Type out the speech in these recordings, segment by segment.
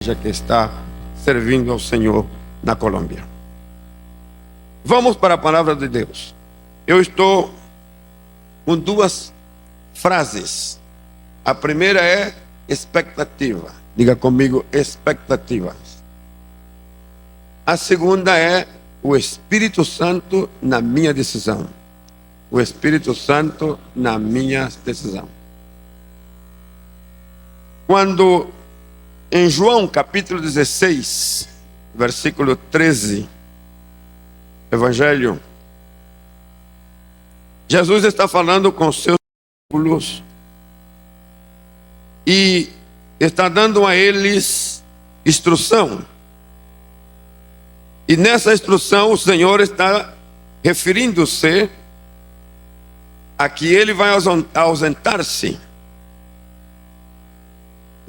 que está servindo ao Senhor na Colômbia. Vamos para a palavra de Deus. Eu estou com duas frases. A primeira é expectativa. Diga comigo, expectativa. A segunda é o Espírito Santo na minha decisão. O Espírito Santo na minha decisão. Quando em João capítulo 16, versículo 13, Evangelho, Jesus está falando com seus discípulos e está dando a eles instrução. E nessa instrução o Senhor está referindo-se a que ele vai ausentar-se.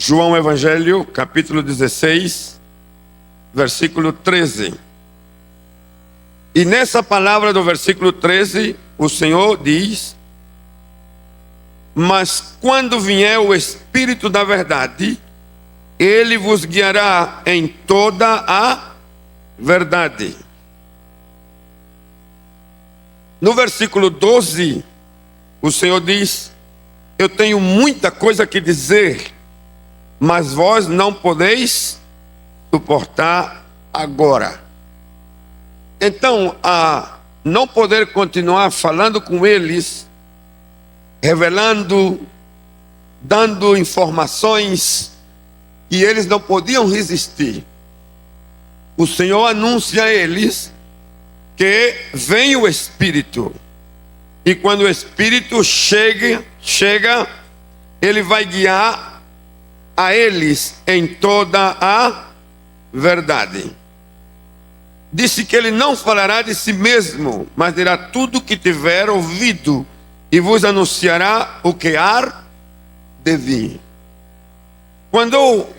João Evangelho, capítulo 16, versículo 13. E nessa palavra do versículo 13, o Senhor diz: mas quando vier o Espírito da verdade, ele vos guiará em toda a verdade. No versículo 12, o Senhor diz: eu tenho muita coisa que dizer, mas vós não podeis suportar agora. Então, a não poder continuar falando com eles, revelando, dando informações, e eles não podiam resistir. O Senhor anuncia a eles que vem o Espírito. E quando o Espírito chega, ele vai guiar a eles em toda a verdade. Disse que ele não falará de si mesmo, mas dirá tudo o que tiver ouvido e vos anunciará o que há de vir. Quando eu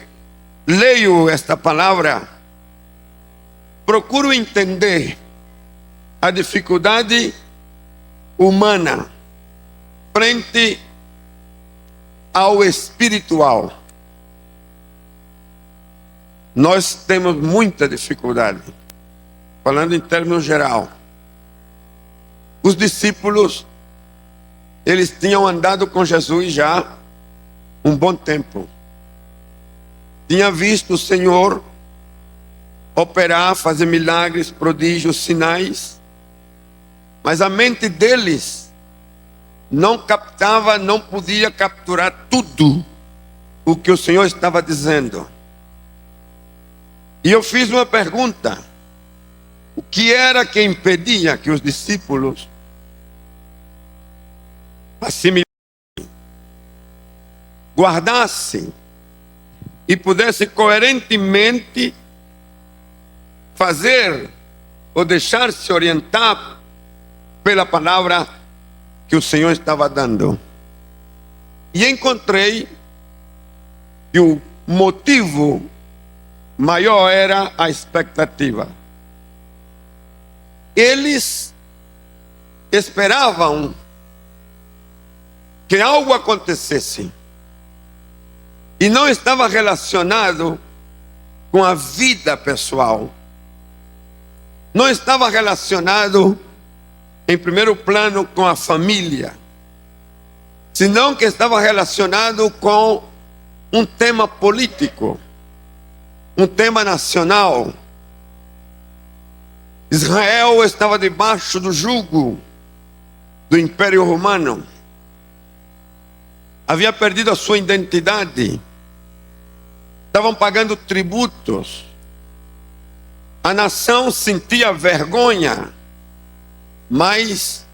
leio esta palavra, procuro entender a dificuldade humana frente ao espiritual. Nós temos muita dificuldade, falando em termos geral. Os discípulos, eles tinham andado com Jesus já um bom tempo. Tinha visto o Senhor operar, fazer milagres, prodígios, sinais. Mas a mente deles não captava, não podia capturar tudo o que o Senhor estava dizendo. E eu fiz uma pergunta: o que era que impedia que os discípulos assimilassem, guardassem e pudessem coerentemente fazer ou deixar-se orientar pela palavra que o Senhor estava dando? E encontrei que o motivo maior era a expectativa. Eles esperavam que algo acontecesse e não estava relacionado com a vida pessoal, não estava relacionado em primeiro plano com a família, senão que estava relacionado com um tema político, um tema nacional. Israel estava debaixo do jugo do Império Romano, havia perdido a sua identidade, estavam pagando tributos, a nação sentia vergonha, mas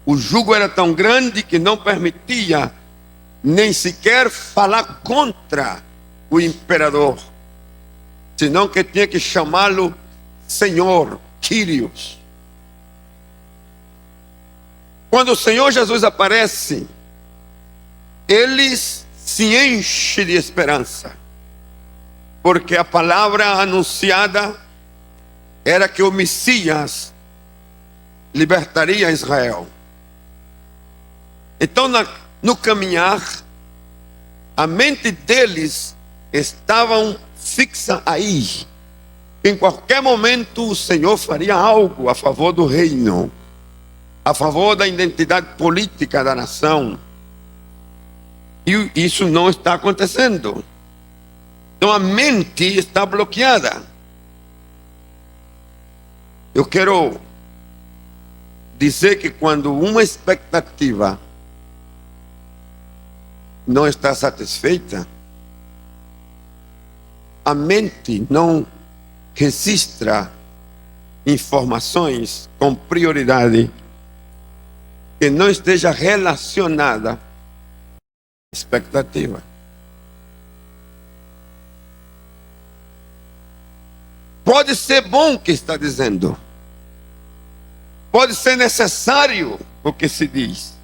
o jugo era tão grande que não permitia nem sequer falar contra o imperador, senão que tinha que chamá-lo Senhor, Kyrios. Quando o Senhor Jesus aparece, eles se enchem de esperança, porque a palavra anunciada era que o Messias libertaria Israel. Então, no caminhar, a mente deles estavam fixas aí. Em qualquer momento o Senhor faria algo a favor do reino, a favor da identidade política da nação. E isso não está acontecendo. Então a mente está bloqueada. Eu quero dizer que quando uma expectativa não está satisfeita, a mente não registra informações com prioridade que não esteja relacionada à expectativa. Pode ser bom o que está dizendo, pode ser necessário o que se diz,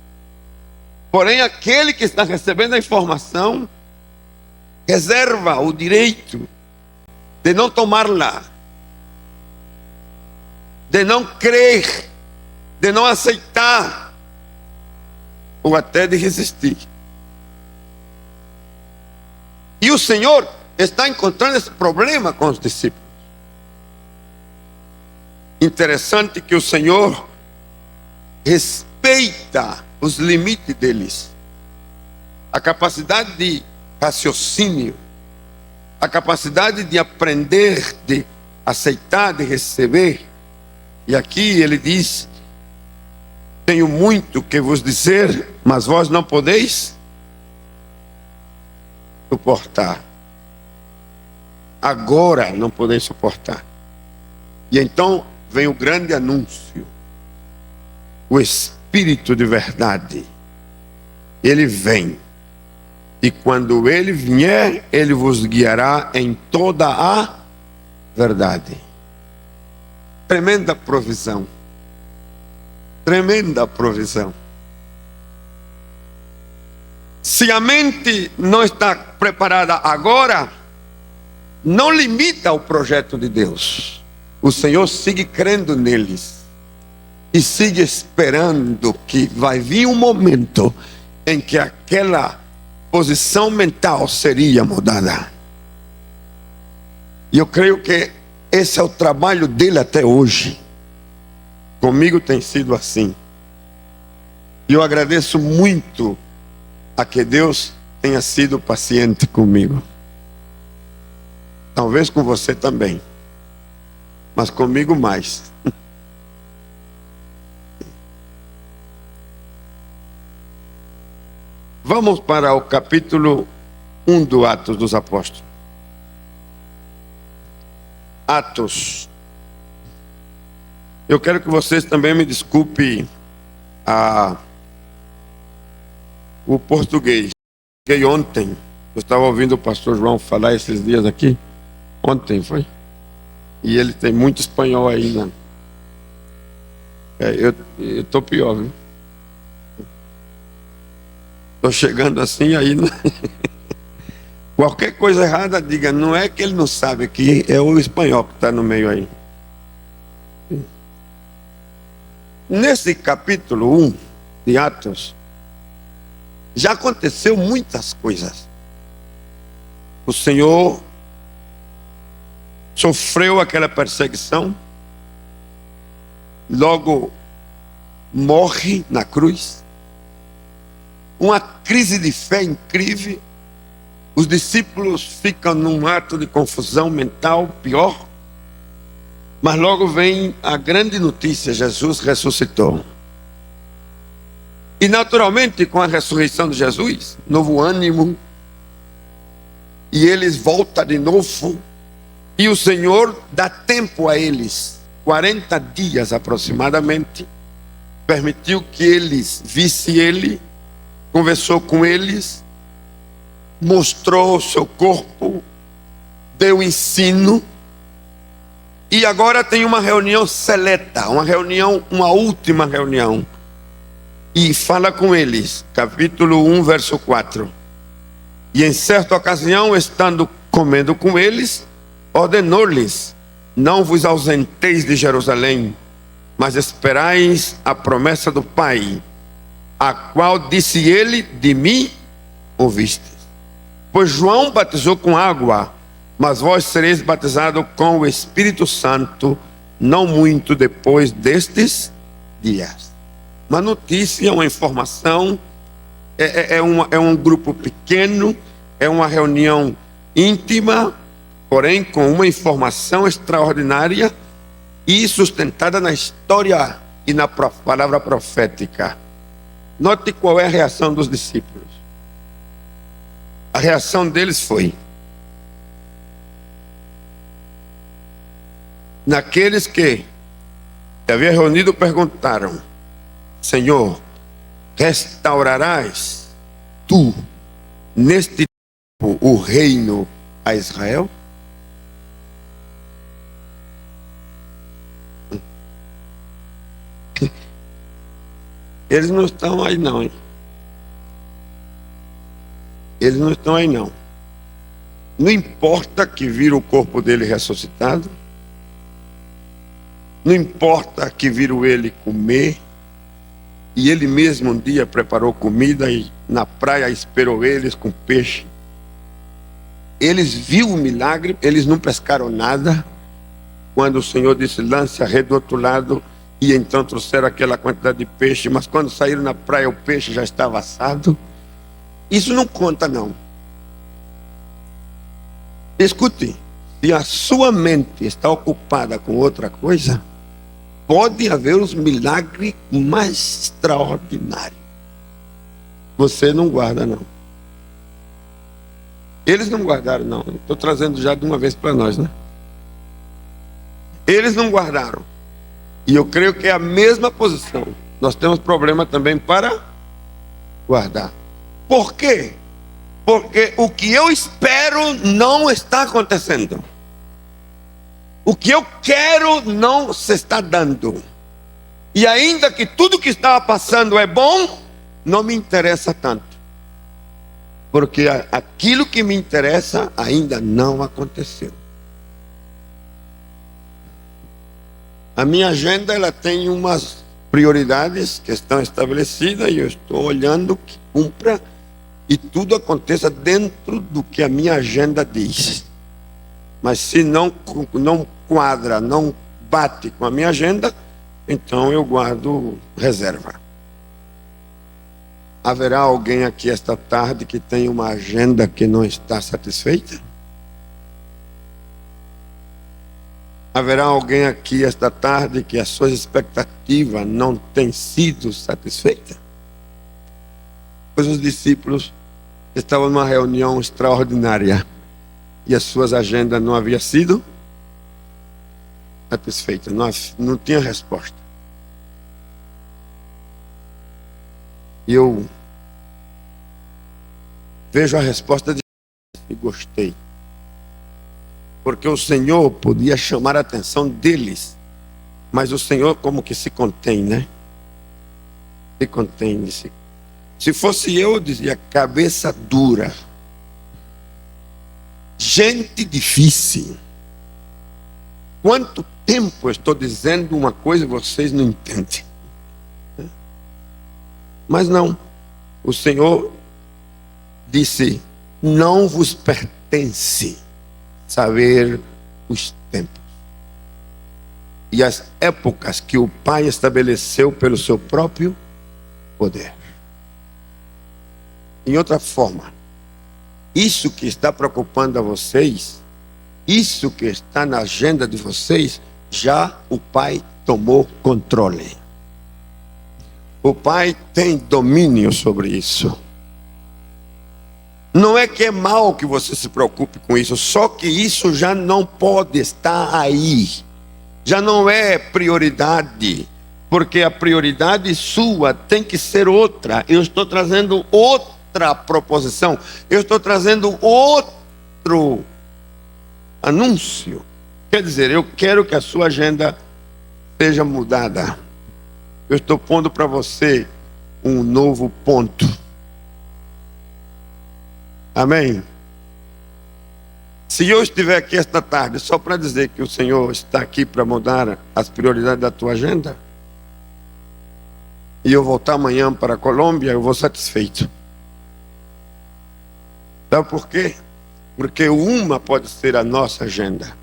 porém aquele que está recebendo a informação reserva o direito de não tomá-la, de não crer, de não aceitar, ou até de resistir. E o Senhor está encontrando esse problema com os discípulos. Interessante que o Senhor respeita os limites deles, a capacidade de raciocínio, a capacidade de aprender, de aceitar, de receber. E aqui ele diz: tenho muito que vos dizer, mas vós não podeis suportar. Agora não podeis suportar. E então vem o grande anúncio. O Espírito de verdade, ele vem. E quando ele vier, ele vos guiará em toda a verdade. Tremenda provisão. Tremenda provisão. Se a mente não está preparada agora, não limita o projeto de Deus. O Senhor sigue crendo neles e sigue esperando que vai vir um momento em que aquela posição mental seria mudada. E eu creio que esse é o trabalho dele até hoje. Comigo tem sido assim. E eu agradeço muito a que Deus tenha sido paciente comigo. Talvez com você também, mas comigo mais. Vamos para o capítulo 1 do Atos dos Apóstolos. Atos. Eu quero que vocês também me desculpem o português. Porque ontem, eu estava ouvindo o pastor João falar esses dias aqui. Ontem foi. E ele tem muito espanhol ainda. Eu estou pior, viu? Estou chegando assim aí. Qualquer coisa errada, diga, não é que ele não sabe, que é o espanhol que está no meio aí. Nesse capítulo 1 de Atos, já aconteceu muitas coisas. O Senhor sofreu aquela perseguição, logo morre na cruz. Uma crise de fé incrível. Os discípulos ficam num ato de confusão mental pior. Mas logo vem a grande notícia: Jesus ressuscitou. E naturalmente, com a ressurreição de Jesus, novo ânimo. E eles voltam de novo. E o Senhor dá tempo a eles, 40 dias aproximadamente. Permitiu que eles vissem ele, conversou com eles, mostrou o seu corpo, deu ensino. E agora tem uma reunião seleta, uma última reunião. E fala com eles, capítulo 1, verso 4. E em certa ocasião, estando comendo com eles, ordenou-lhes: não vos ausenteis de Jerusalém, mas esperais a promessa do Pai, a qual disse ele: de mim ouvistes. Pois João batizou com água, mas vós sereis batizados com o Espírito Santo, não muito depois destes dias. Uma notícia, uma informação, é um grupo pequeno, é uma reunião íntima, porém com uma informação extraordinária e sustentada na história e na palavra profética. Note qual é a reação dos discípulos. A reação deles foi: naqueles que se havia reunido perguntaram: Senhor, restaurarás tu neste tempo o reino a Israel? Eles não estão aí não, hein? Eles não estão aí não. Não importa que vira o corpo dele ressuscitado, não importa que viram ele comer, e ele mesmo um dia preparou comida e na praia esperou eles com peixe. Eles viram o milagre, eles não pescaram nada. Quando o Senhor disse: lance a rede do outro lado, e então trouxeram aquela quantidade de peixe, mas quando saíram na praia o peixe já estava assado. Isso não conta não. Escute, se a sua mente está ocupada com outra coisa, pode haver os milagres mais extraordinários. Você não guarda não. Eles não guardaram não. Estou trazendo já de uma vez para nós, né? Eles não guardaram. E eu creio que é a mesma posição. Nós temos problema também para guardar. Por quê? Porque o que eu espero não está acontecendo. O que eu quero não se está dando. E ainda que tudo que estava passando é bom, não me interessa tanto. Porque aquilo que me interessa ainda não aconteceu. A minha agenda, ela tem umas prioridades que estão estabelecidas e eu estou olhando que cumpra e tudo aconteça dentro do que a minha agenda diz. Mas se não quadra, não bate com a minha agenda, então eu guardo reserva. Haverá alguém aqui esta tarde que tem uma agenda que não está satisfeita? Haverá alguém aqui esta tarde que as suas expectativas não têm sido satisfeitas? Pois os discípulos estavam numa reunião extraordinária e as suas agendas não haviam sido satisfeitas, não tinha resposta. E eu vejo a resposta de e gostei. Porque o Senhor podia chamar a atenção deles, mas o Senhor como que se contém, né? Se contém. Se fosse eu dizia: cabeça dura, gente difícil. Quanto tempo eu estou dizendo uma coisa e vocês não entendem? Mas não, o Senhor disse: não vos pertence saber os tempos e as épocas que o Pai estabeleceu pelo seu próprio poder. Em outra forma, isso que está preocupando a vocês, isso que está na agenda de vocês, já o Pai tomou controle. O Pai tem domínio sobre isso. Não é que é mal que você se preocupe com isso, só que isso já não pode estar aí. Já não é prioridade, porque a prioridade sua tem que ser outra. Eu estou trazendo outra proposição, eu estou trazendo outro anúncio. Quer dizer, eu quero que a sua agenda seja mudada. Eu estou pondo para você um novo ponto. Amém? Se eu estiver aqui esta tarde só para dizer que o Senhor está aqui para mudar as prioridades da tua agenda, e eu voltar amanhã para a Colômbia, eu vou satisfeito. Sabe por quê? Porque uma pode ser a nossa agenda,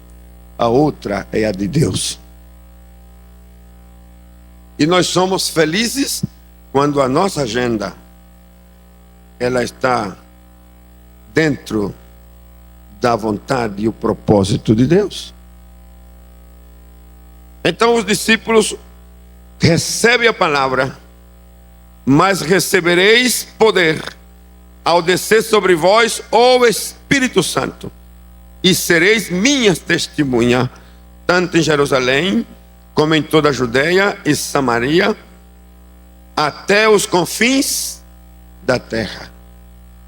a outra é a de Deus. E nós somos felizes quando a nossa agenda ela está dentro da vontade e o propósito de Deus. Então os discípulos recebem a palavra, mas recebereis poder ao descer sobre vós o Espírito Santo, e sereis minhas testemunhas, tanto em Jerusalém, como em toda a Judeia e Samaria, até os confins da terra.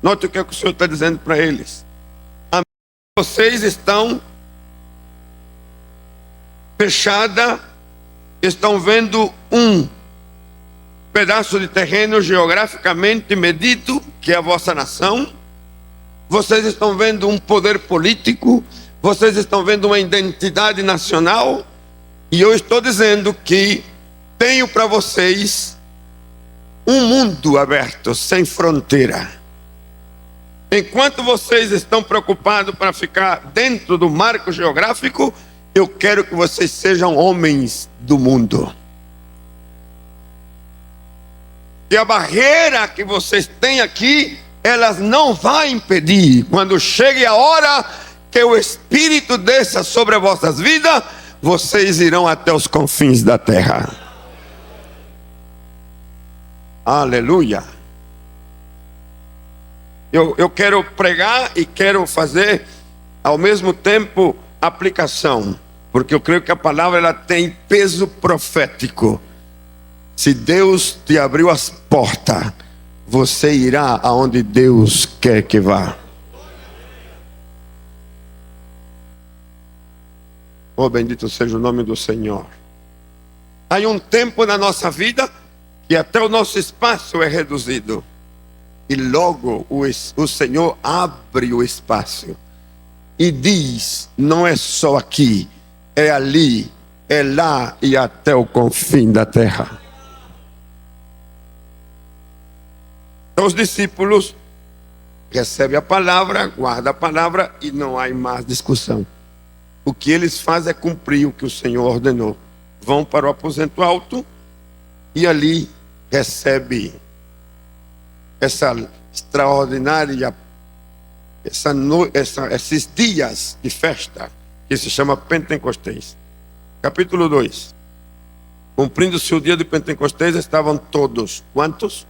Note o que o Senhor está dizendo para eles. Vocês estão fechados, estão vendo um pedaço de terreno geograficamente medido, que é a vossa nação. Vocês estão vendo um poder político, vocês estão vendo uma identidade nacional, e eu estou dizendo que tenho para vocês um mundo aberto, sem fronteira. Enquanto vocês estão preocupados para ficar dentro do marco geográfico, eu quero que vocês sejam homens do mundo. E a barreira que vocês têm aqui, elas não vão impedir. Quando chegue a hora que o Espírito desça sobre as vossas vidas, vocês irão até os confins da terra. Aleluia. Eu quero pregar e quero fazer ao mesmo tempo aplicação, porque eu creio que a palavra ela tem peso profético. Se Deus te abriu as portas, você irá aonde Deus quer que vá. Oh, bendito seja o nome do Senhor. Há um tempo na nossa vida que até o nosso espaço é reduzido. E logo o Senhor abre o espaço e diz: não é só aqui, é ali, é lá e até o confim da terra. Então os discípulos recebem a palavra, guardam a palavra e não há mais discussão. O que eles fazem é cumprir o que o Senhor ordenou. Vão para o aposento alto e ali recebe essa extraordinária, esses dias de festa, que se chama Pentecostes. Capítulo 2. Cumprindo-se o dia de Pentecostes, estavam todos. Quantos?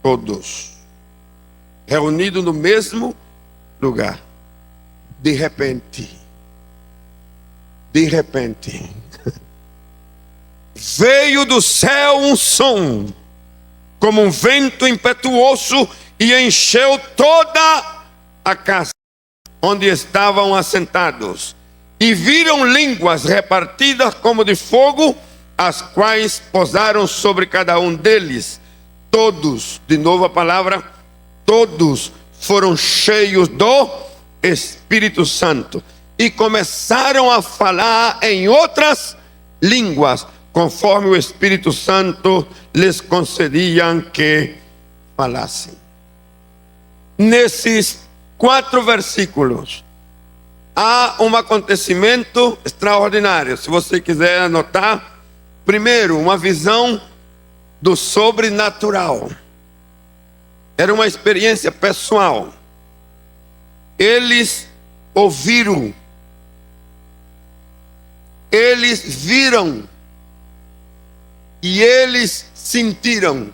Todos. Reunidos no mesmo lugar. De repente, veio do céu um som, como um vento impetuoso, e encheu toda a casa onde estavam assentados. E viram línguas repartidas como de fogo, as quais pousaram sobre cada um deles. Todos, de novo a palavra, todos foram cheios do Espírito Santo e começaram a falar em outras línguas, conforme o Espírito Santo lhes concedia que falassem. Nesses 4 versículos há um acontecimento extraordinário. Se você quiser anotar, primeiro, uma visão do sobrenatural. Era uma experiência pessoal. Eles ouviram, eles viram e eles sentiram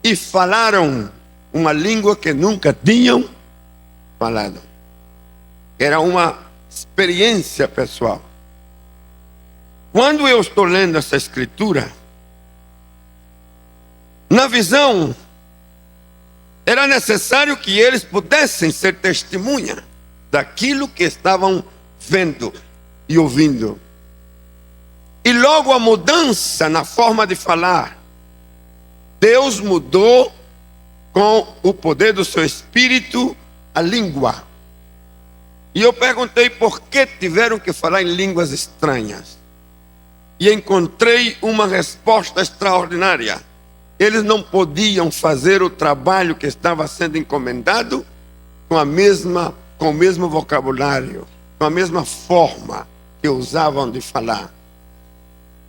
e falaram uma língua que nunca tinham falado. Era uma experiência pessoal. Quando eu estou lendo essa escritura, na visão, era necessário que eles pudessem ser testemunha daquilo que estavam vendo e ouvindo. E logo a mudança na forma de falar. Deus mudou com o poder do seu Espírito a língua. E eu perguntei por que tiveram que falar em línguas estranhas. E encontrei uma resposta extraordinária. eles não podiam fazer o trabalho que estava sendo encomendado com o mesmo vocabulário, com a mesma forma que usavam de falar.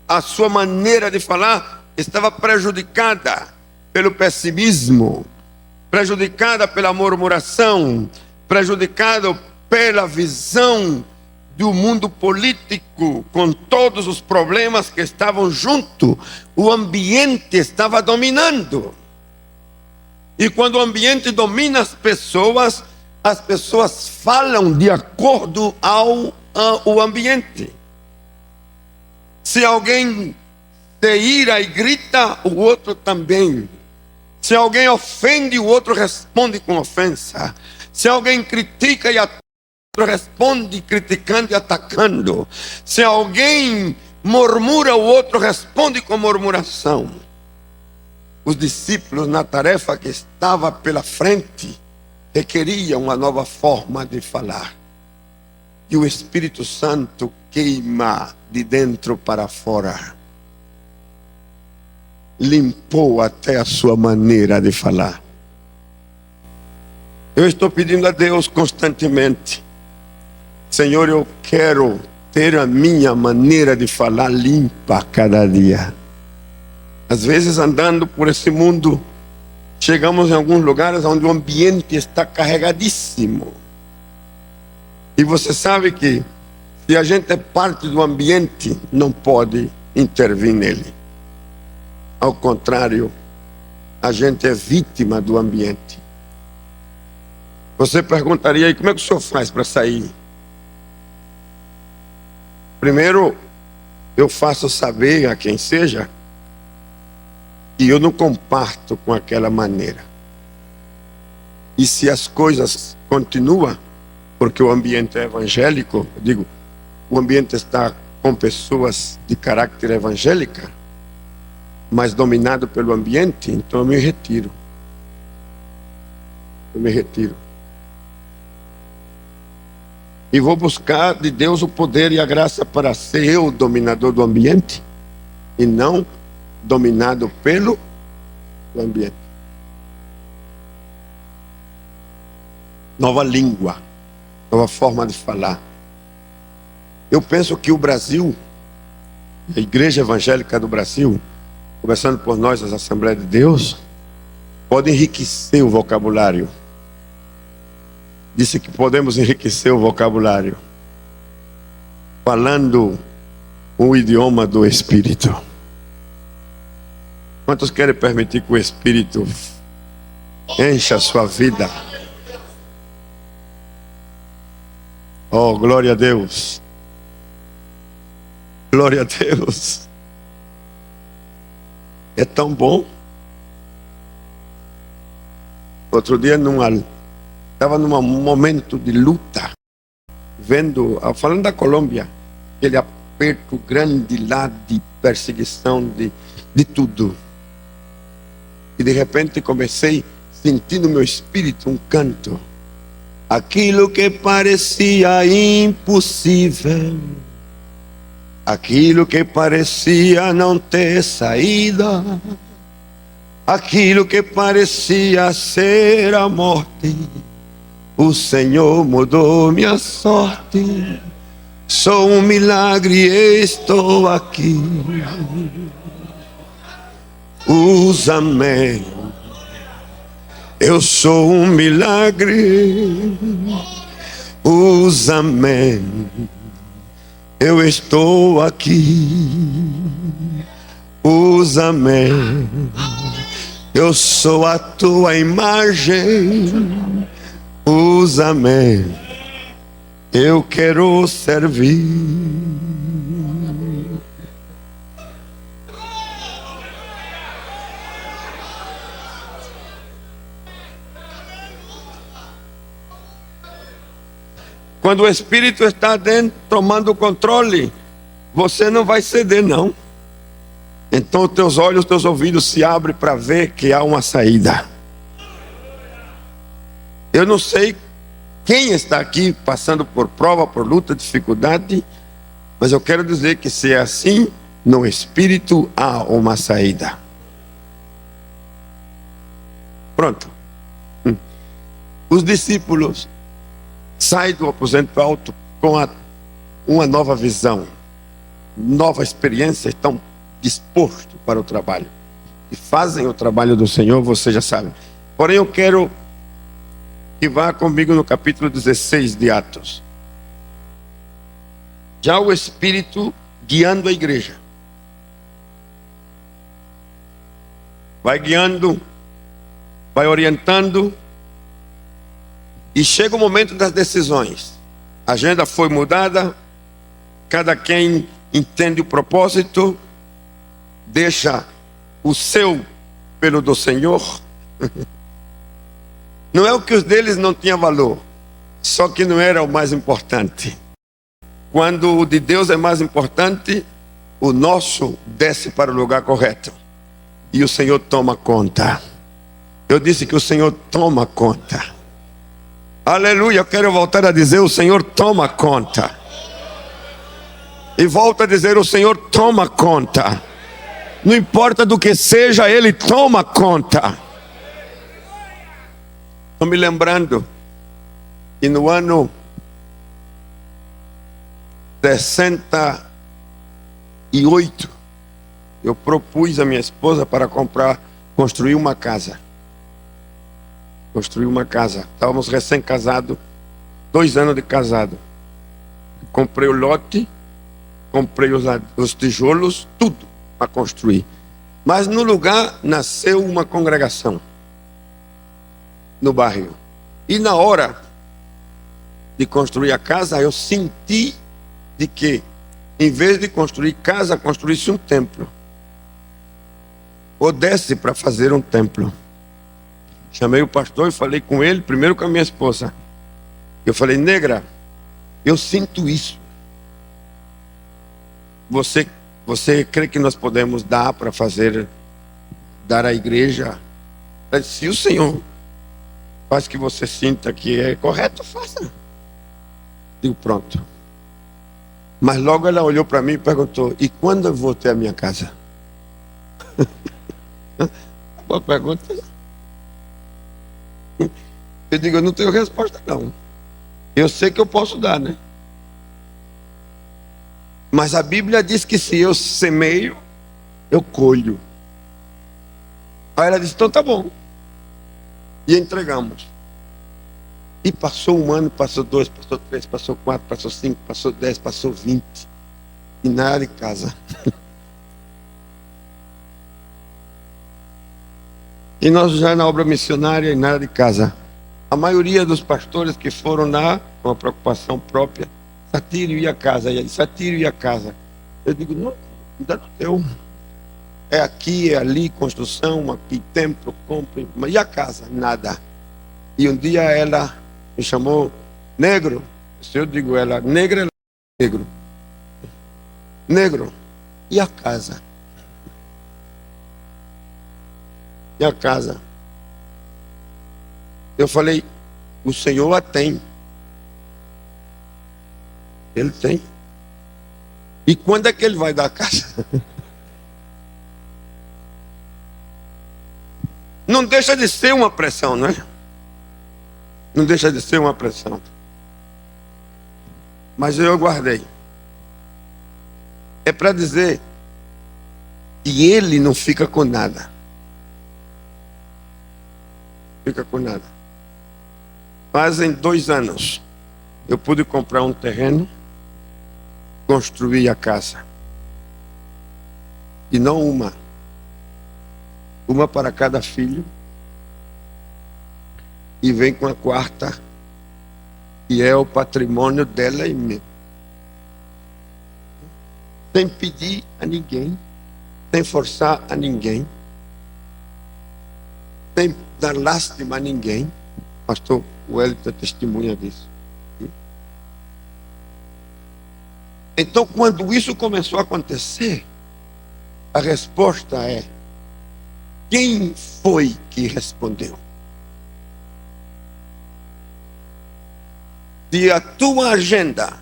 A sua maneira de falar estava prejudicada pelo pessimismo, prejudicada pela murmuração, prejudicada pela visão do mundo político, com todos os problemas que estavam junto. O ambiente estava dominando. E quando o ambiente domina as pessoas falam de acordo ao ambiente. Se alguém se ira e grita, o outro também. Se alguém ofende, o outro responde com ofensa. Se alguém critica e ataca, o outro responde criticando e atacando. Se alguém murmura, o outro responde com murmuração. Os discípulos, na tarefa que estava pela frente, requeriam uma nova forma de falar. E o Espírito Santo queima de dentro para fora. Limpou até a sua maneira de falar. Eu estou pedindo a Deus constantemente: Senhor, eu quero ter a minha maneira de falar limpa a cada dia. Às vezes, andando por esse mundo, chegamos em alguns lugares onde o ambiente está carregadíssimo. E você sabe que se a gente é parte do ambiente, não pode intervir nele. Ao contrário, a gente é vítima do ambiente. Você perguntaria: e como é que o senhor faz para sair? Primeiro, eu faço saber a quem seja que eu não comparto com aquela maneira. E se as coisas continuam, porque o ambiente é evangélico, eu digo, o ambiente está com pessoas de caráter evangélica, mas dominado pelo ambiente, então eu me retiro. Eu me retiro. E vou buscar de Deus o poder e a graça para ser eu o dominador do ambiente e não dominado pelo ambiente. Nova língua, nova forma de falar. Eu penso que o Brasil, a Igreja Evangélica do Brasil, começando por nós, as Assembleias de Deus, pode enriquecer o vocabulário. Disse que podemos enriquecer o vocabulário falando o idioma do Espírito. Quantos querem permitir que o Espírito encha a sua vida? Oh, glória a Deus. Glória a Deus. É tão bom. Outro dia estava num momento de luta, falando da Colômbia, aquele aperto grande lá de perseguição de tudo. E de repente comecei sentindo no meu espírito um canto. Aquilo que parecia impossível, aquilo que parecia não ter saída, aquilo que parecia ser a morte, o Senhor mudou minha sorte. Sou um milagre e estou aqui. Usa-me, eu sou um milagre. Usa-me, eu estou aqui. Usa-me, eu sou a tua imagem. Usa-me, eu quero servir. Quando o Espírito está dentro, tomando o controle, você não vai ceder, não. Então teus olhos, teus ouvidos se abrem para ver que há uma saída. Eu não sei quem está aqui passando por prova, por luta, dificuldade, mas eu quero dizer que se é assim, no Espírito há uma saída. Pronto. Os discípulos saem do aposento alto com uma nova visão, nova experiência, estão dispostos para o trabalho. E fazem o trabalho do Senhor, você já sabe. Porém, eu quero que vá comigo no capítulo 16 de Atos. Já o Espírito guiando a igreja. Vai guiando, vai orientando. E chega o momento das decisões. A agenda foi mudada. Cada quem entende o propósito, deixa o seu pelo do Senhor. Não é o que os deles não tinha valor, só que não era o mais importante. Quando o de Deus é mais importante, o nosso desce para o lugar correto e o Senhor toma conta. Eu disse que o Senhor toma conta. Aleluia, eu quero voltar a dizer: o Senhor toma conta. E volto a dizer: o Senhor toma conta. Não importa do que seja, Ele toma conta. Estou me lembrando que no ano 68, eu propus a minha esposa para construir uma casa. Construir uma casa. Estávamos recém-casados, 2 anos de casado. Comprei o lote, comprei os tijolos, tudo para construir. Mas no lugar nasceu uma congregação no bairro. E na hora de construir a casa, eu senti de que, em vez de construir casa, construísse um templo. Ou desse para fazer um templo. Chamei o pastor e falei com ele, primeiro com a minha esposa. Eu falei: negra, eu sinto isso. Você crê que nós podemos dar para dar à igreja? Se o Senhor faz que você sinta que é correto, faça. Digo: pronto. Mas logo ela olhou para mim e perguntou: e quando eu vou ter a minha casa? Boa pergunta. Eu digo: eu não tenho resposta não. Eu sei que eu posso dar, né? Mas a Bíblia diz que se eu semeio, eu colho. Aí ela disse: então tá bom. E entregamos. E passou 1 ano, passou 2, passou 3, passou 4, passou 5, passou 10, passou 20. E nada de casa. E nós já na obra missionária e nada de casa. A maioria dos pastores que foram lá, com a preocupação própria, Satírio e a casa, e aí Satírio e a casa. Eu digo: não, ainda não deu. É aqui, é ali, construção, aqui templo, compra, e a casa? Nada. E um dia ela me chamou: negro. Se eu digo ela, negra, ela negro. Negro, e a casa? E a casa? Eu falei: o Senhor a tem. Ele tem. E quando é que ele vai dar a casa? Não deixa de ser uma pressão, não é? Não deixa de ser uma pressão. Mas eu guardei. É para dizer que ele não fica com nada. Fica com nada. Fazem 2 anos eu pude comprar um terreno, construir a casa. E não uma para cada filho. E vem com a 4ª, que é o patrimônio dela e meu. Sem pedir a ninguém, sem forçar a ninguém, sem dar lástima a ninguém. Pastor Wellington testemunha disso. Então, quando isso começou a acontecer, a resposta é: quem foi que respondeu? Se a tua agenda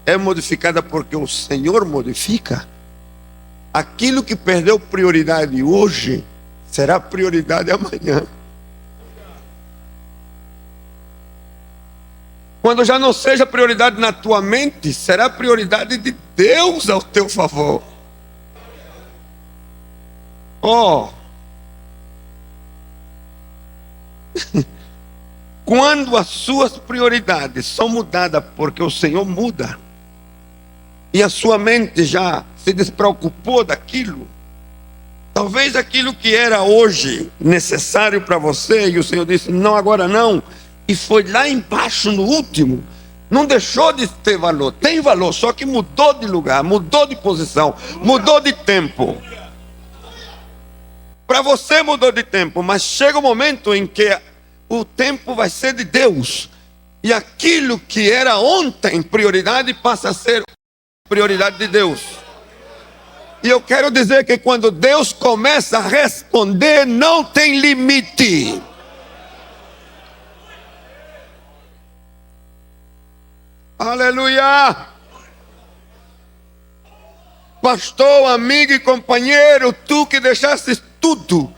é modificada porque o Senhor modifica, aquilo que perdeu prioridade hoje será prioridade amanhã. Quando já não seja prioridade na tua mente, será prioridade de Deus ao teu favor. Oh! Quando as suas prioridades são mudadas, porque o Senhor muda, e a sua mente já se despreocupou daquilo, talvez aquilo que era hoje necessário para você, e o Senhor disse, não, agora não, e foi lá embaixo no último, não deixou de ter valor, tem valor, só que mudou de lugar, mudou de posição, mudou de tempo. Para você mudou de tempo, mas chega o momento em que o tempo vai ser de Deus, e aquilo que era ontem prioridade passa a ser prioridade de Deus. E eu quero dizer que quando Deus começa a responder, não tem limite. Aleluia! Pastor, amigo e companheiro, tu que deixaste tudo,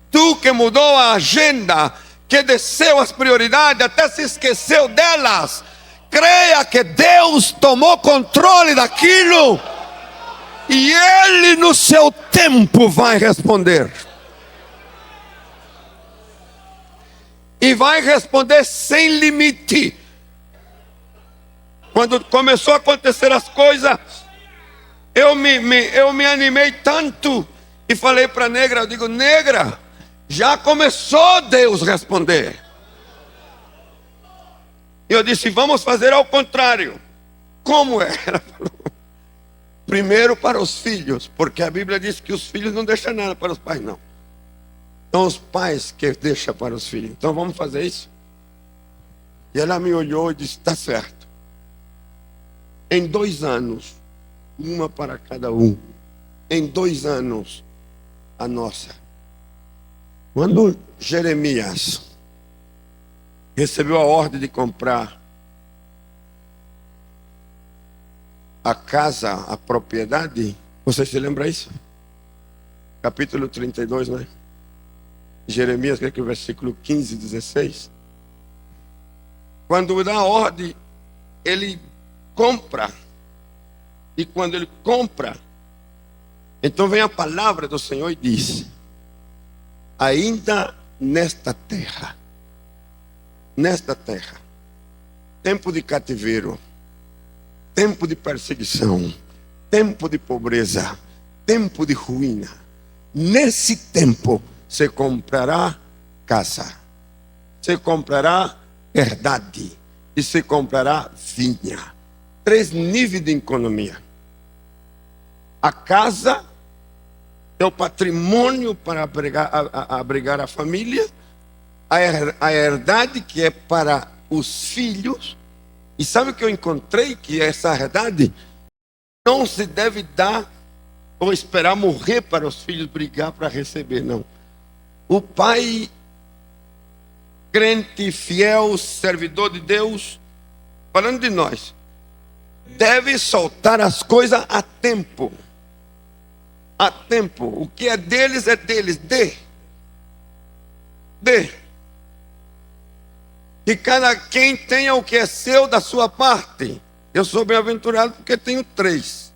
tu que mudou a agenda, que desceu as prioridades, até se esqueceu delas, creia que Deus tomou controle daquilo, e Ele no seu tempo vai responder. E vai responder sem limite. Quando começou a acontecer as coisas, eu me animei tanto e falei para a negra, eu digo, negra, já começou Deus responder. E eu disse, vamos fazer ao contrário. Como era? Primeiro para os filhos, porque a Bíblia diz que os filhos não deixam nada para os pais, não. São os pais que deixam para os filhos. Então vamos fazer isso? E ela me olhou e disse, está certo. Em 2 anos, uma para cada um. Em 2 anos, a nossa. Quando Jeremias recebeu a ordem de comprar a casa, a propriedade, você se lembra isso? Capítulo 32, né? Jeremias, que é o versículo 15, 16. Quando dá a ordem, ele compra. E quando ele compra, então vem a palavra do Senhor e diz, ainda nesta terra, tempo de cativeiro, tempo de perseguição, tempo de pobreza, tempo de ruína, nesse tempo se comprará casa, se comprará herdade e se comprará vinha. 3 níveis de economia. A casa é o patrimônio para abrigar a família, a herdade que é para os filhos. E sabe o que eu encontrei? Que essa herdade não se deve dar ou esperar morrer para os filhos brigar para receber, não. O pai, crente, fiel, servidor de Deus, falando de nós, deve soltar as coisas a tempo. A tempo. O que é deles é deles. Dê. Que cada quem tenha o que é seu da sua parte. Eu sou bem-aventurado porque tenho 3.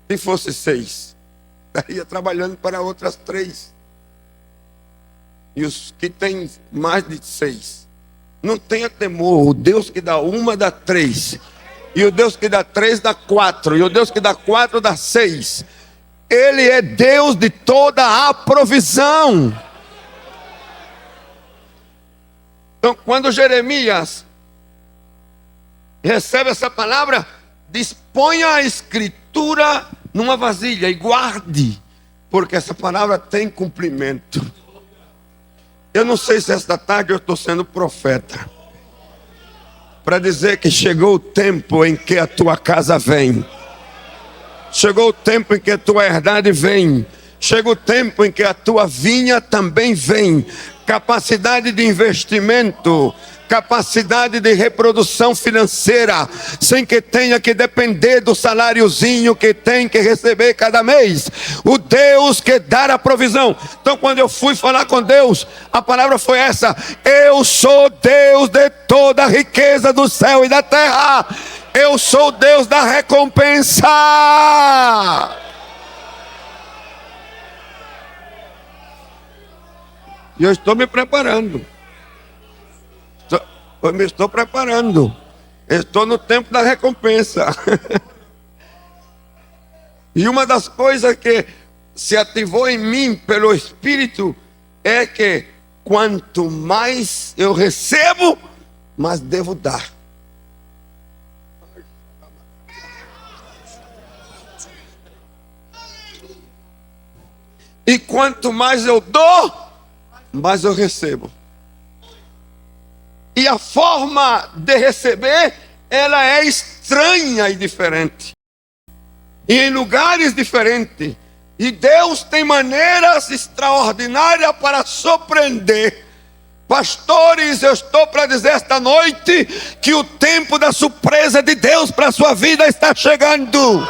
Se fosse 6, estaria trabalhando para outras 3. E os que têm mais de 6, não tenha temor. O Deus que dá 1 dá 3. E o Deus que dá 3 dá 4. E o Deus que dá 4 dá 6. Ele é Deus de toda a provisão. Então, quando Jeremias recebe essa palavra, disponha a escritura numa vasilha e guarde, porque essa palavra tem cumprimento. Eu não sei se esta tarde eu estou sendo profeta para dizer que chegou o tempo em que a tua casa vem. Chegou o tempo em que a tua herdade vem. Chega o tempo em que a tua vinha também vem. Capacidade de investimento, capacidade de reprodução financeira, sem que tenha que depender do saláriozinho que tem que receber cada mês. O Deus que dá a provisão. Então, quando eu fui falar com Deus, a palavra foi essa: eu sou Deus de toda a riqueza do céu e da terra. Eu sou Deus da recompensa. E eu estou me preparando. Eu me estou preparando. Eu estou no tempo da recompensa. E uma das coisas que se ativou em mim pelo Espírito é que quanto mais eu recebo, mais devo dar. E quanto mais eu dou, mais eu recebo. E a forma de receber, ela é estranha e diferente. E em lugares diferentes. E Deus tem maneiras extraordinárias para surpreender. Pastores, eu estou para dizer esta noite que o tempo da surpresa de Deus para a sua vida está chegando.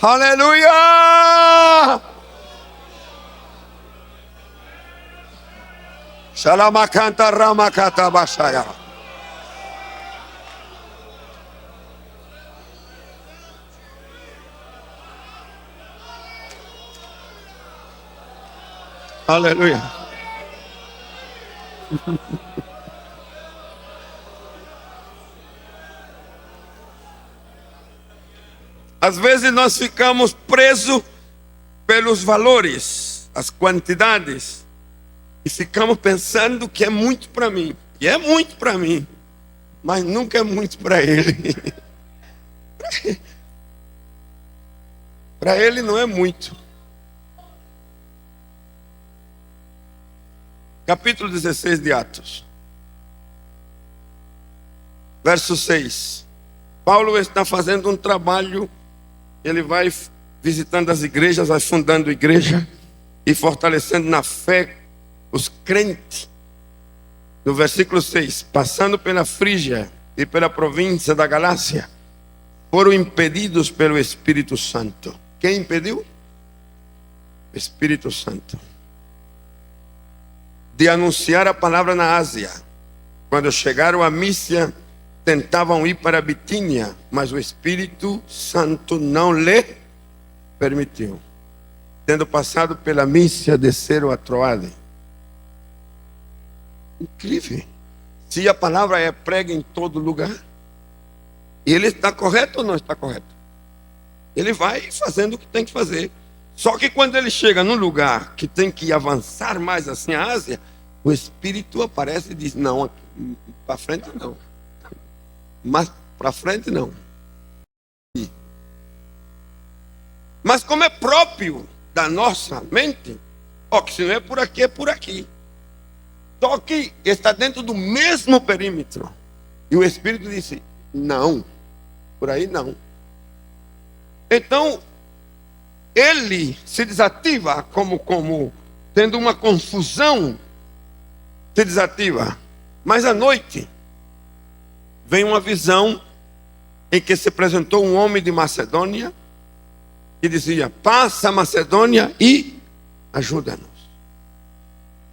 Aleluia! Shalamakanta ramakata bashaya. Aleluia. Às vezes nós ficamos presos pelos valores, as quantidades, e ficamos pensando que é muito para mim. E é muito para mim, mas nunca é muito para ele. Para ele não é muito. Capítulo 16 de Atos, verso 6. Paulo está fazendo um trabalho. Ele vai visitando as igrejas, vai fundando igreja e fortalecendo na fé os crentes. No versículo 6, passando pela Frígia e pela província da Galácia, foram impedidos pelo Espírito Santo. Quem impediu? O Espírito Santo. De anunciar a palavra na Ásia. Quando chegaram a Mísia, tentavam ir para a Bitínia, mas o Espírito Santo não lhe permitiu. Tendo passado pela Mísia, desceram a Troade. Incrível. Se a palavra é prega em todo lugar, ele está correto ou não está correto? Ele vai fazendo o que tem que fazer. Só que quando ele chega num lugar que tem que avançar mais assim a Ásia, o Espírito aparece e diz: não, para frente não. Mas para frente não. Mas como é próprio da nossa mente, que se não é por aqui, é por aqui. Só que está dentro do mesmo perímetro. E o Espírito disse: não, por aí não. Então, ele se desativa como tendo uma confusão, se desativa. Mas à noite, vem uma visão em que se apresentou um homem de Macedônia que dizia: passa a Macedônia e ajuda-nos.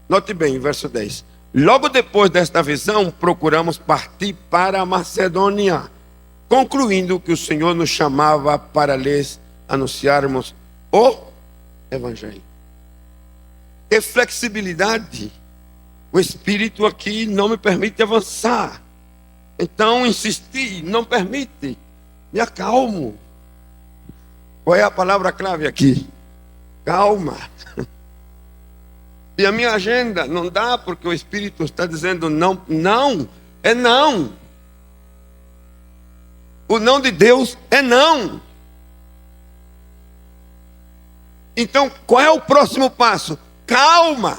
Note bem, verso 10. Logo depois desta visão, procuramos partir para a Macedônia, concluindo que o Senhor nos chamava para lhes anunciarmos o Evangelho. Que flexibilidade! O Espírito aqui não me permite avançar. Então insisti, não permite. Me acalmo. Qual é a palavra-chave aqui? Calma. E a minha agenda não dá porque o Espírito está dizendo não. Não, é não. O não de Deus é não. Então, qual é o próximo passo? Calma.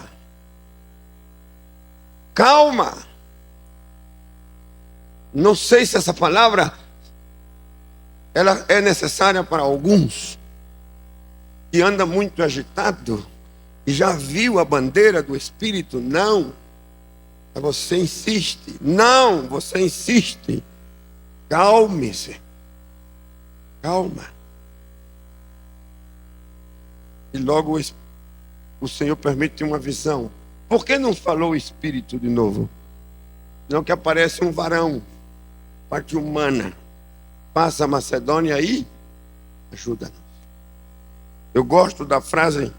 calma. Não sei se essa palavra ela é necessária para alguns que anda muito agitado e já viu a bandeira do Espírito. Não. Você insiste. Não, você insiste. Calme-se. Calma. E logo o Senhor permite uma visão. Por que não falou o Espírito de novo? Não, que aparece um varão, parte humana, passa a Macedônia aí, ajuda-nos. Eu gosto da frase,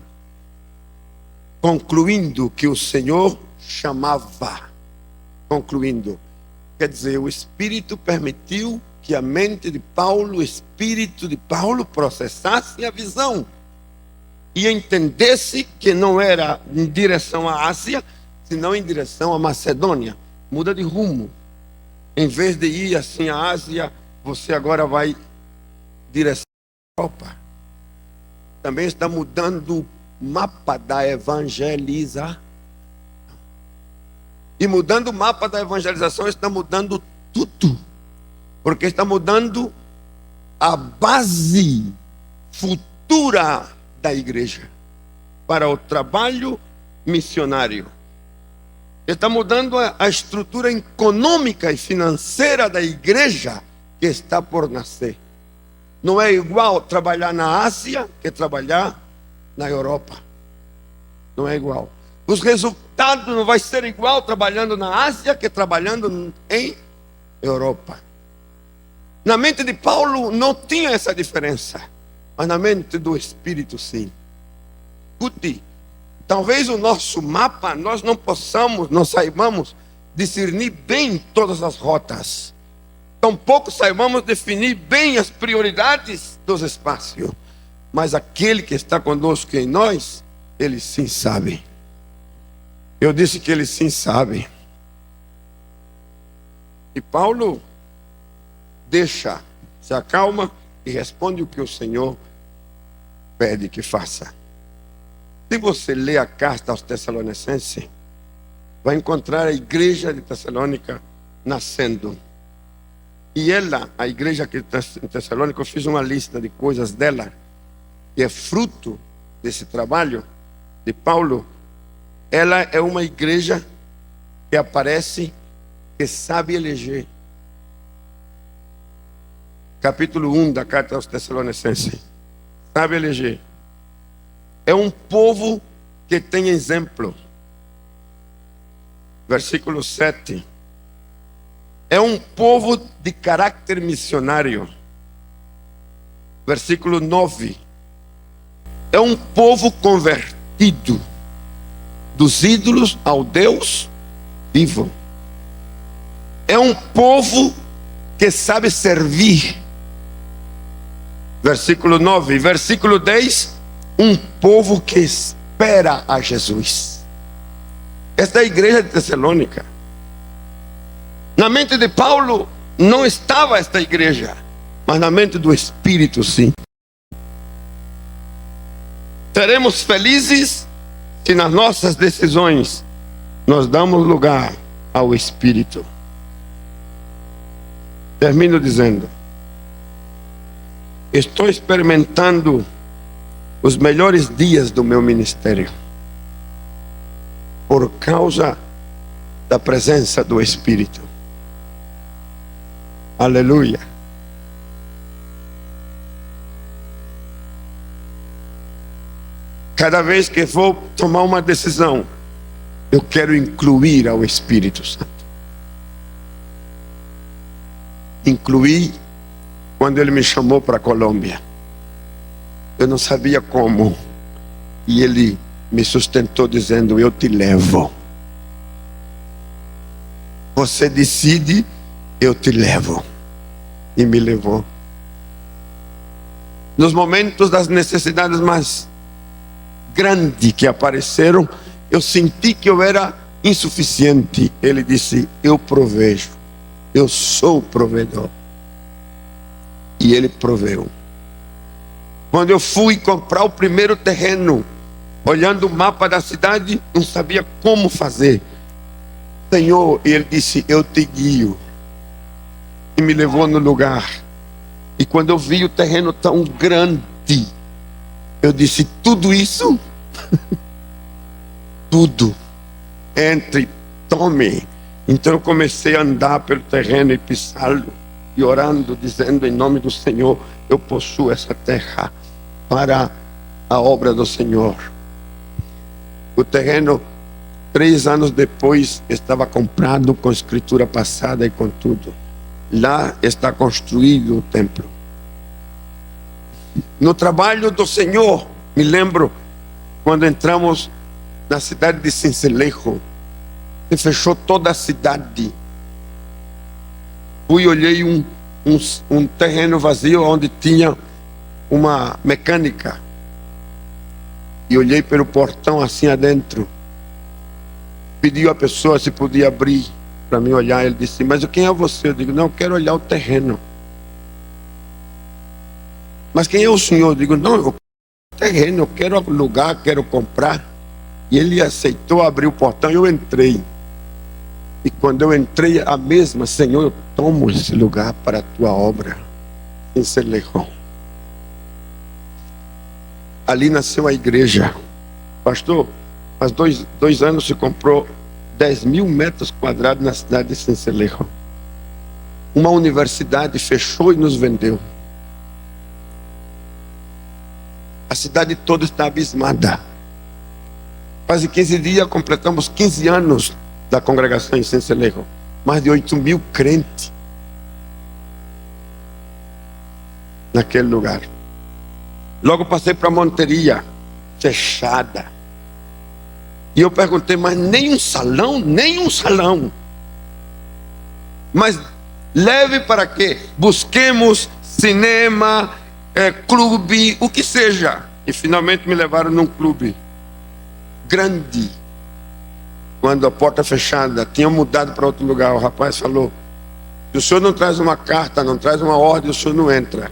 concluindo que o Senhor chamava. Concluindo, quer dizer, o Espírito permitiu que a mente de Paulo, o Espírito de Paulo processasse a visão e entendesse que não era em direção à Ásia, senão em direção à Macedônia. Muda de rumo. Em vez de ir assim à Ásia, você agora vai em direção à Europa. Também está mudando o mapa da evangelização. E mudando o mapa da evangelização, está mudando tudo. Porque está mudando a base futura da igreja para o trabalho missionário. Está mudando a estrutura econômica e financeira da igreja que está por nascer. Não é igual trabalhar na Ásia que trabalhar na Europa. Não é igual. Os resultados não vai ser igual trabalhando na Ásia que trabalhando em Europa. Na mente de Paulo não tinha essa diferença, mas na mente do Espírito sim. Escute, talvez o nosso mapa nós não saibamos discernir bem todas as rotas. Tampouco saibamos definir bem as prioridades dos espaços. Mas aquele que está conosco em nós, ele sim sabe. Eu disse que ele sim sabe. E Paulo se acalma e responde o que o Senhor pede que faça. Se você ler a carta aos Tessalonicenses, vai encontrar a igreja de Tessalônica nascendo. E ela, a igreja que em Tessalônica, eu fiz uma lista de coisas dela, que é fruto desse trabalho de Paulo. Ela é uma igreja que aparece, que sabe eleger. Capítulo 1 da carta aos Tessalonicenses. Sabe eleger. É um povo que tem exemplo. Versículo 7. É um povo de caráter missionário. Versículo 9. É um povo convertido dos ídolos ao Deus vivo. É um povo que sabe servir. Versículo 9. Versículo 10. Um povo que espera a Jesus. Esta é a igreja de Tessalônica. Na mente de Paulo não estava esta igreja, mas na mente do Espírito sim. Seremos felizes se nas nossas decisões nós damos lugar ao Espírito. Termino dizendo: estou experimentando os melhores dias do meu ministério por causa da presença do Espírito. Aleluia. Cada vez que vou tomar uma decisão, eu quero incluir ao Espírito Santo. Incluí quando ele me chamou para a Colômbia. Eu não sabia como. E ele me sustentou dizendo: eu te levo. Você decide, eu te levo. E me levou. Nos momentos das necessidades mais grandes que apareceram, eu senti que eu era insuficiente. Ele disse: eu provejo. Eu sou o provedor. E ele proveu. Quando eu fui comprar o primeiro terreno, olhando o mapa da cidade, não sabia como fazer. Senhor, e ele disse, eu te guio. E me levou no lugar. E quando eu vi o terreno tão grande, eu disse, tudo isso? Tudo. Entre, tome. Então eu comecei a andar pelo terreno e pisá-lo, e orando, dizendo em nome do Senhor, eu possuo essa terra para a obra do Senhor. O terreno, 3 anos depois, estava comprado com escritura passada e com tudo. Lá está construído o templo. No trabalho do Senhor, me lembro quando entramos na cidade de Sincelejo, se fechou toda a cidade. Fui e olhei um terreno vazio onde tinha uma mecânica. E olhei pelo portão assim adentro. Pedi a pessoa se podia abrir para mim olhar. Ele disse, mas quem é você? Eu digo, não, eu quero olhar o terreno. Mas quem é o senhor? Eu digo, não, eu quero o terreno, eu quero alugar, quero comprar. E ele aceitou abrir o portão e eu entrei. E quando eu entrei, a mesma, Senhor, eu tomo esse lugar para a tua obra. Em Sincelejo. Ali nasceu a igreja. Pastor, faz dois anos se comprou 10.000 metros quadrados na cidade de Sincelejo. Uma universidade fechou e nos vendeu. A cidade toda está abismada. Faz 15 dias completamos 15 anos da congregação em Sincelejo. Mais de 8.000 crentes naquele lugar. Logo passei para Monteria, fechada. E eu perguntei, mas nem um salão? Nem um salão. Mas leve para quê? Busquemos cinema, clube, o que seja. E finalmente me levaram num clube grande. Quando a porta fechada, tinha mudado para outro lugar. O rapaz falou, se o senhor não traz uma carta, não traz uma ordem, o senhor não entra.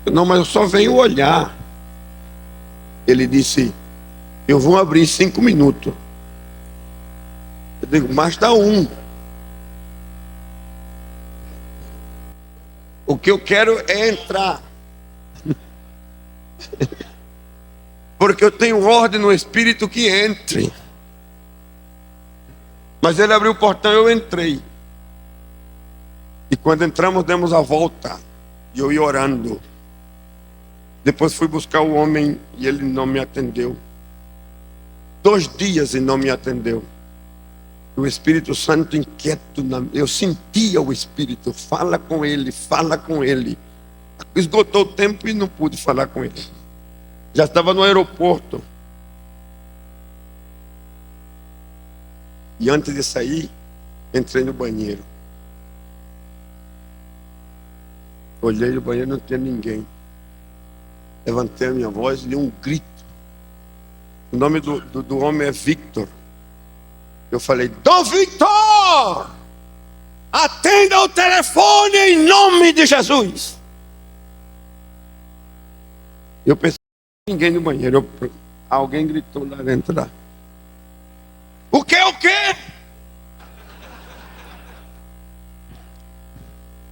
Eu, não, mas eu só venho olhar. Ele disse, eu vou abrir em 5 minutos. Eu digo, mas dá 1. O que eu quero é entrar. Porque eu tenho ordem no Espírito que entre. Mas ele abriu o portão e eu entrei. E quando entramos, demos a volta. E eu ia orando. Depois fui buscar o homem e ele não me atendeu. 2 dias e não me atendeu. O Espírito Santo inquieto, eu sentia o Espírito, fala com ele, fala com ele. Esgotou o tempo e não pude falar com ele. Já estava no aeroporto. E antes de sair, entrei no banheiro. Olhei no banheiro, não tinha ninguém. Levantei a minha voz e dei um grito. O nome do homem é Victor. Eu falei, Dom Victor! Atenda o telefone em nome de Jesus. Eu pensei, ninguém no banheiro. Alguém gritou lá dentro lá. O quê?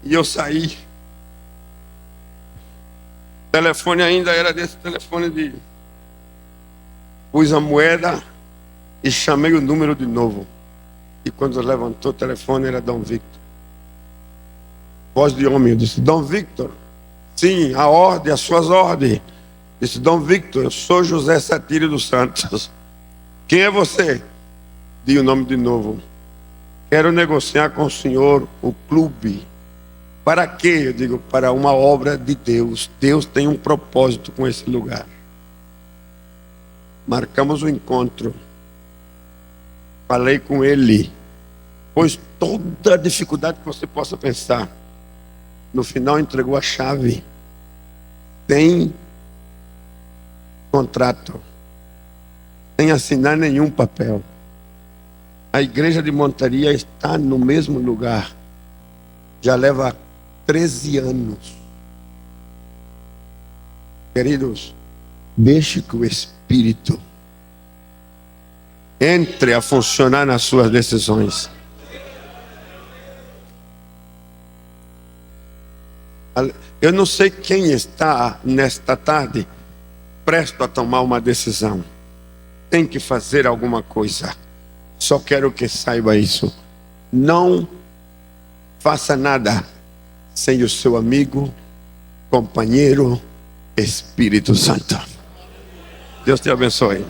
E eu saí. O telefone ainda era desse telefone de... Pus a moeda e chamei o número de novo. E quando levantou o telefone era Dom Victor. Voz de homem, eu disse, Dom Victor, sim, a ordem, as suas ordens. Disse, Dom Victor, eu sou José Satírio dos Santos. Quem é você? Dei o nome de novo. Quero negociar com o senhor o clube. Para quê? Eu digo, para uma obra de Deus. Deus tem um propósito com esse lugar. Marcamos o encontro. Falei com ele. Pois toda a dificuldade que você possa pensar. No final entregou a chave. Sem contrato. Sem assinar nenhum papel. A igreja de Monteria está no mesmo lugar. Já leva 13 anos. Queridos, deixe que o Espírito entre a funcionar nas suas decisões. Eu não sei quem está nesta tarde presto a tomar uma decisão. Tem que fazer alguma coisa. Só quero que saiba isso. Não faça nada sem o seu amigo, companheiro, Espírito Santo. Deus te abençoe.